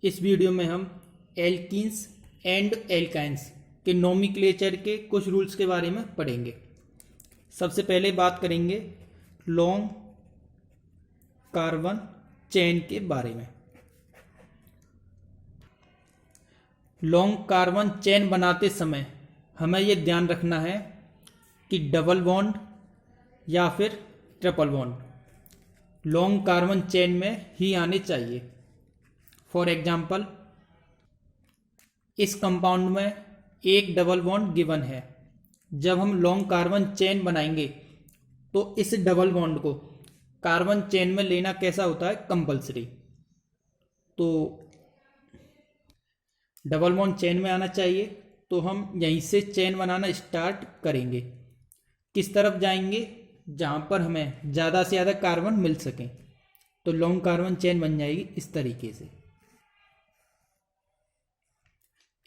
इस वीडियो में हम एल्कीन्स एंड एल्काइंस के नोमेनक्लेचर के कुछ रूल्स के बारे में पढ़ेंगे। सबसे पहले बात करेंगे लॉन्ग कार्बन चेन के बारे में। लॉन्ग कार्बन चेन बनाते समय हमें यह ध्यान रखना है कि डबल बॉन्ड या फिर triple bond long carbon chain में ही आने चाहिए। फॉर एग्जाम्पल, इस कंपाउंड में एक डबल बॉन्ड गिवन है। जब हम लॉन्ग कार्बन चेन बनाएंगे तो इस डबल बॉन्ड को कार्बन चेन में लेना कैसा होता है, कंपलसरी। तो डबल बॉन्ड चेन में आना चाहिए। तो हम यहीं से चेन बनाना स्टार्ट करेंगे। किस तरफ जाएंगे? जहाँ पर हमें ज़्यादा से ज़्यादा कार्बन मिल सके। तो लॉन्ग कार्बन चेन बन जाएगी इस तरीके से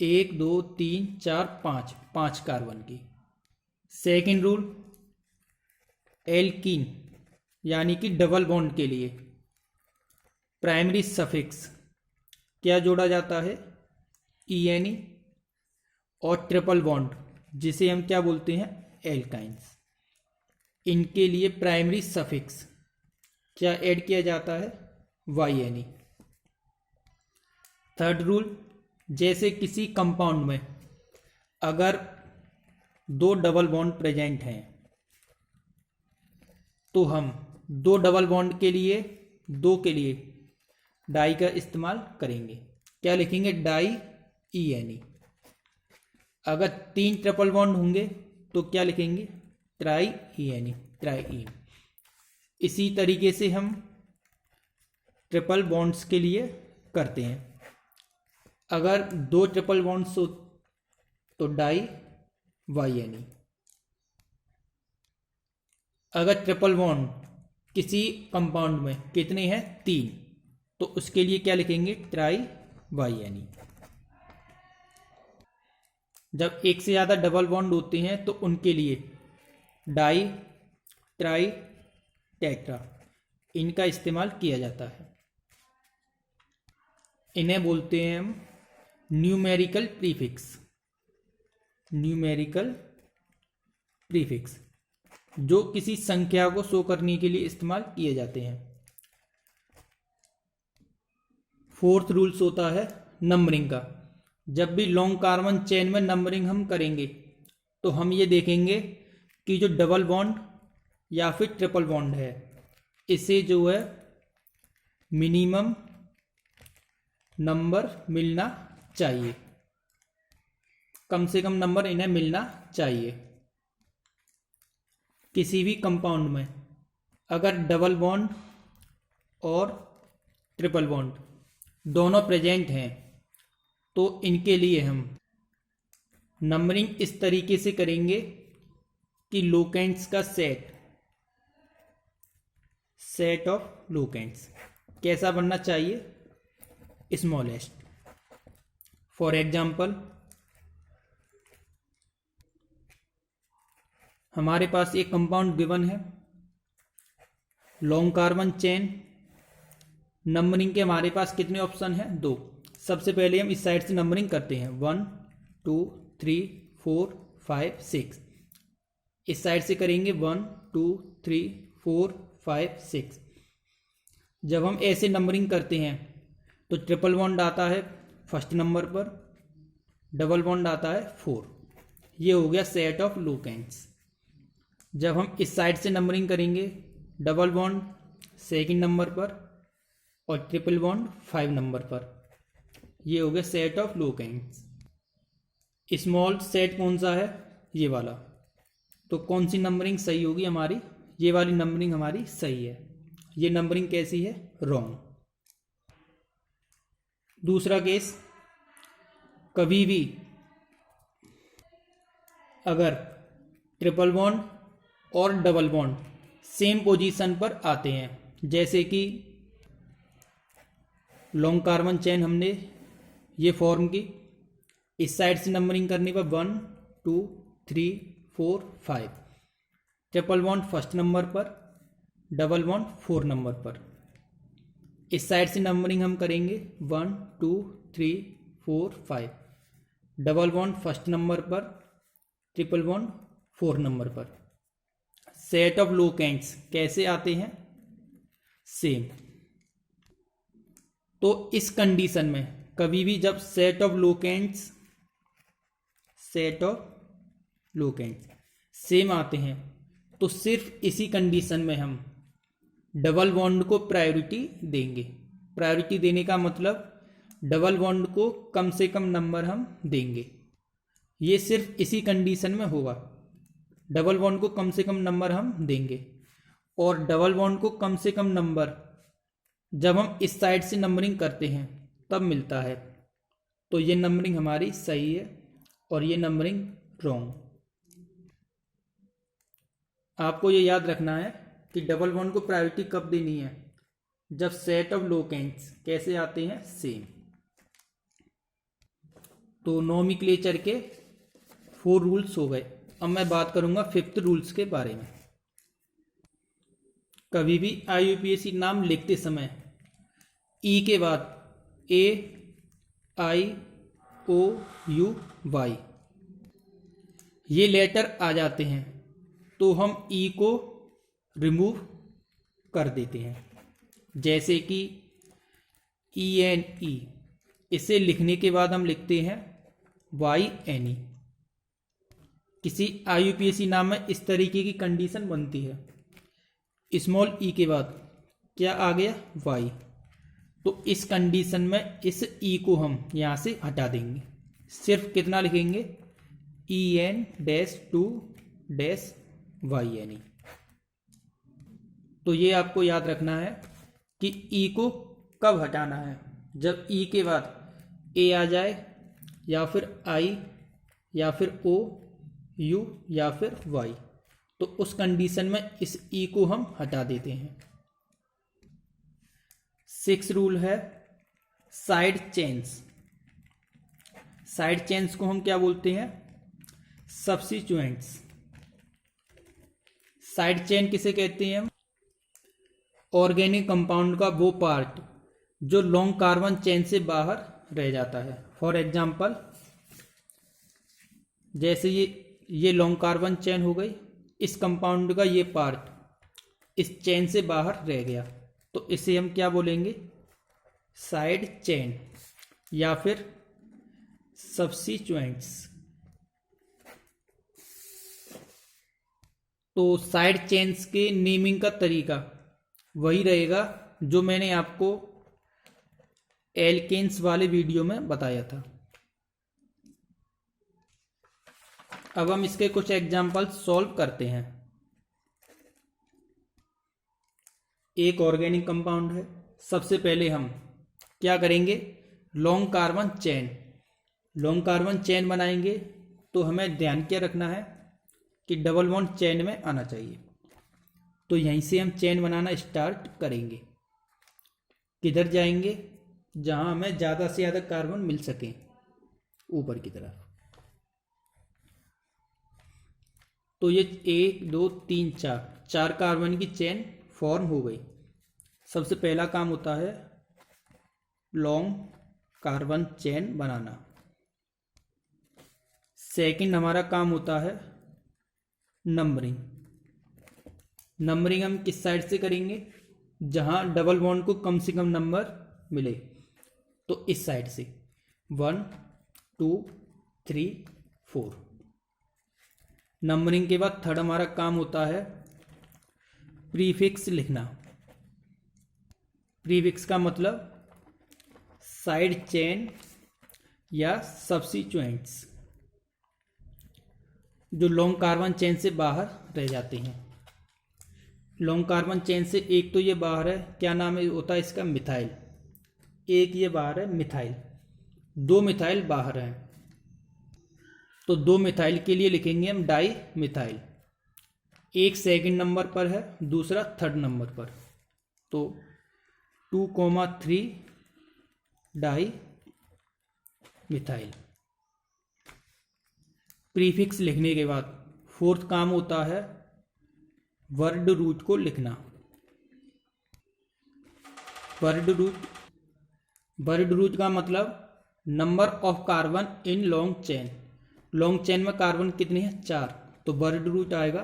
1 2 3 4 5 कार्बन की। सेकेंड रूल, एल्कीन यानी कि डबल बॉन्ड के लिए प्राइमरी सफिक्स क्या जोड़ा जाता है, ene, और ट्रिपल बॉन्ड जिसे हम क्या बोलते हैं, एल्काइंस। इनके लिए प्राइमरी सफिक्स क्या ऐड किया जाता है, yne। थर्ड रूल, जैसे किसी कंपाउंड में अगर दो डबल बॉन्ड प्रेजेंट हैं तो हम दो डबल बॉन्ड के लिए डाई का इस्तेमाल करेंगे। क्या लिखेंगे, डाई ene। अगर 3 ट्रिपल बॉन्ड होंगे तो क्या लिखेंगे, ट्राई ene, ट्राई। इसी तरीके से हम ट्रिपल बॉन्ड्स के लिए करते हैं। अगर 2 ट्रिपल बॉन्ड्स हो तो डाई yne। अगर ट्रिपल बॉन्ड किसी कंपाउंड में कितने हैं, 3, तो उसके लिए क्या लिखेंगे, ट्राई yne। जब एक से ज़्यादा डबल बॉन्ड होते हैं तो उनके लिए डाई, ट्राई, टेट्रा इनका इस्तेमाल किया जाता है। इन्हें बोलते हैं हम न्यूमेरिकल प्रीफिक्स। न्यूमेरिकल प्रीफिक्स जो किसी संख्या को शो करने के लिए इस्तेमाल किए जाते हैं। फोर्थ रूल्स होता है नंबरिंग का। जब भी लॉन्ग कार्बन चेन में नंबरिंग हम करेंगे तो हम ये देखेंगे कि जो डबल बॉन्ड या फिर ट्रिपल बॉन्ड है इसे जो है मिनिमम नंबर मिलना चाहिए। कम से कम नंबर इन्हें मिलना चाहिए। किसी भी कंपाउंड में अगर डबल बॉन्ड और ट्रिपल बॉन्ड दोनों प्रेजेंट हैं तो इनके लिए हम नंबरिंग इस तरीके से करेंगे कि लोकेंट्स का सेट ऑफ लोकेंट्स कैसा बनना चाहिए, स्मॉलेस्ट। फॉर एग्जाम्पल, हमारे पास एक कंपाउंड गिवन है, लॉन्ग कार्बन चेन। नंबरिंग के हमारे पास कितने ऑप्शन हैं, 2। सबसे पहले हम इस साइड से नंबरिंग करते हैं 1 2 3 4 5 6। इस साइड से करेंगे 1 2 3 4 5 6। जब हम ऐसे नंबरिंग करते हैं तो ट्रिपल बॉन्ड आता है फर्स्ट नंबर पर, डबल बॉन्ड आता है 4। ये हो गया सेट ऑफ लोकेंट्स। जब हम इस साइड से नंबरिंग करेंगे, डबल बॉन्ड सेकंड नंबर पर और ट्रिपल बॉन्ड 5 नंबर पर। ये हो गया set of locants. Small set कौन सा है, ये वाला। तो कौन सी नंबरिंग सही होगी हमारी, ये वाली नंबरिंग हमारी सही है। ये नंबरिंग कैसी है, रॉन्ग। दूसरा केस, कभी भी अगर ट्रिपल बॉन्ड और डबल बॉन्ड सेम पोजीशन पर आते हैं, जैसे कि लॉन्ग कार्बन चेन हमने ये फॉर्म की, इस साइड से नंबरिंग करने पर 1 2 3 4 5, ट्रिपल बॉन्ड फर्स्ट नंबर पर, डबल बॉन्ड 4 नंबर पर। इस साइड से नंबरिंग हम करेंगे 1 2 3 4 5, डबल बॉन्ड फर्स्ट नंबर पर, ट्रिपल बॉन्ड फोर्थ नंबर पर। सेट ऑफ लोकेंट्स कैसे आते हैं? सेम। तो इस कंडीशन में कभी भी जब सेट ऑफ लोकेंट्स सेम आते हैं तो सिर्फ इसी कंडीशन में हम डबल बॉन्ड को प्रायोरिटी देंगे। प्रायोरिटी देने का मतलब डबल बॉन्ड को कम से कम नंबर हम देंगे। ये सिर्फ इसी कंडीशन में होगा, डबल बॉन्ड को कम से कम नंबर हम देंगे। और डबल बॉन्ड को कम से कम नंबर जब हम इस साइड से नंबरिंग करते हैं तब मिलता है। तो ये नंबरिंग हमारी सही है और ये नंबरिंग रॉन्ग। आपको ये याद रखना है कि डबल बॉन्ड को प्रायोरिटी कब देनी है? जब सेट ऑफ लोकेंट्स कैसे आते हैं? सेम। तो नोमेनक्लेचर के 4 रूल्स हो गए। अब मैं बात करूंगा 5th रूल्स के बारे में। कभी भी IUPAC नाम लिखते समय ई के बाद AIOUY ये लेटर आ जाते हैं तो हम ई को रिमूव कर देते हैं। जैसे कि ENE, इसे लिखने के बाद हम लिखते हैं YNE। किसी IUPAC नाम में इस तरीके की कंडीशन बनती है, स्मॉल ई के बाद क्या आ गया? Y। तो इस कंडीशन में इस ई को हम यहाँ से हटा देंगे। सिर्फ कितना लिखेंगे? EN-2-YNE। तो ये आपको याद रखना है कि ई को कब हटाना है? जब ई के बाद ए आ जाए या फिर आई या फिर ओ यू या फिर वाई, तो उस कंडीशन में इस ई को हम हटा देते हैं। 6 रूल है साइड चेन्स। साइड चेन्स को हम क्या बोलते हैं? सब्स्टिट्यूएंट्स। साइड चेन किसे कहते हैं? ऑर्गेनिक कंपाउंड का वो पार्ट जो लॉन्ग कार्बन चेन से बाहर रह जाता है। फॉर एग्जाम्पल, जैसे ये लॉन्ग कार्बन चेन हो गई, इस कंपाउंड का ये पार्ट इस चेन से बाहर रह गया, तो इसे हम क्या बोलेंगे? साइड चेन या फिर सब्स्टिट्यूएंट्स। तो साइड चेन्स के नेमिंग का तरीका वही रहेगा जो मैंने आपको एल्केन्स वाले वीडियो में बताया था। अब हम इसके कुछ एग्जाम्पल सॉल्व करते हैं। एक ऑर्गेनिक कंपाउंड है। सबसे पहले हम क्या करेंगे? लॉन्ग कार्बन चेन बनाएंगे। तो हमें ध्यान क्या रखना है कि डबल बॉन्ड चेन में आना चाहिए। तो यहीं से हम चेन बनाना स्टार्ट करेंगे। किधर जाएंगे? जहां हमें ज़्यादा से ज़्यादा कार्बन मिल सके, ऊपर की तरफ। तो ये 1 2 3 4 कार्बन की चेन फॉर्म हो गई। सबसे पहला काम होता है लॉन्ग कार्बन चेन बनाना। सेकंड हमारा काम होता है नंबरिंग। नंबरिंग हम किस साइड से करेंगे? जहां डबल बॉन्ड को कम से कम नंबर मिले, तो इस साइड से 1 2 3 4। नंबरिंग के बाद थर्ड हमारा काम होता है प्रीफिक्स लिखना। प्रीफिक्स का मतलब साइड चेन या सब्स्टिट्यूएंट्स जो लॉन्ग कार्बन चेन से बाहर रह जाते हैं। लॉन्ग कार्बन चेन से एक तो ये बाहर है, क्या नाम है होता है इसका? मिथाइल। एक ये बाहर है मिथाइल, 2 मिथाइल बाहर हैं। तो 2 मिथाइल के लिए लिखेंगे हम डाई मिथाइल। एक सेकंड नंबर पर है, दूसरा थर्ड नंबर पर। तो 2,3 डाई मिथाइल। प्रीफिक्स लिखने के बाद फोर्थ काम होता है वर्ड रूट को लिखना। वर्ड रूट का मतलब number of carbon in long chain. Long chain में कार्बन कितने हैं? 4, तो वर्ड रूट आएगा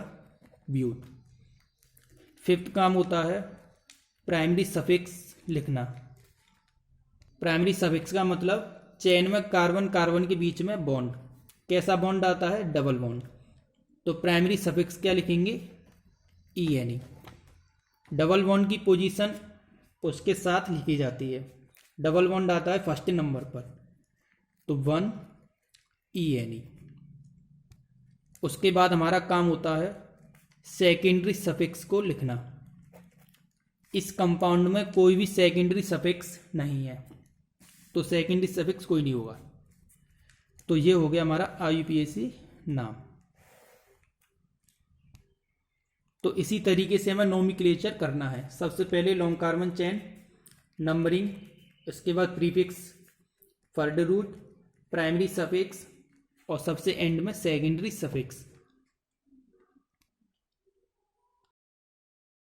ब्यूट। फिफ्थ काम होता है प्राइमरी सफिक्स लिखना। प्राइमरी सफिक्स का मतलब चेन में कार्बन कार्बन के बीच में बॉन्ड, कैसा बॉन्ड आता है? Double bond. तो प्राइमरी सफिक्स क्या लिखेंगे? ENE। डबल बॉन्ड की पोजीशन उसके साथ लिखी जाती है। डबल बॉन्ड आता है फर्स्ट नंबर पर, तो 1 ENE। उसके बाद हमारा काम होता है सेकेंडरी सफिक्स को लिखना। इस कंपाउंड में कोई भी सेकेंडरी सफिक्स नहीं है, तो सेकेंडरी सफिक्स कोई नहीं होगा। तो ये हो गया हमारा IUPAC नाम। तो इसी तरीके से हमें नोमेनक्लेचर करना है। सबसे पहले लॉन्ग कार्बन चेन, नंबरिंग, इसके बाद prefix, word root, primary suffix और सबसे एंड में सेकेंडरी सफिक्स।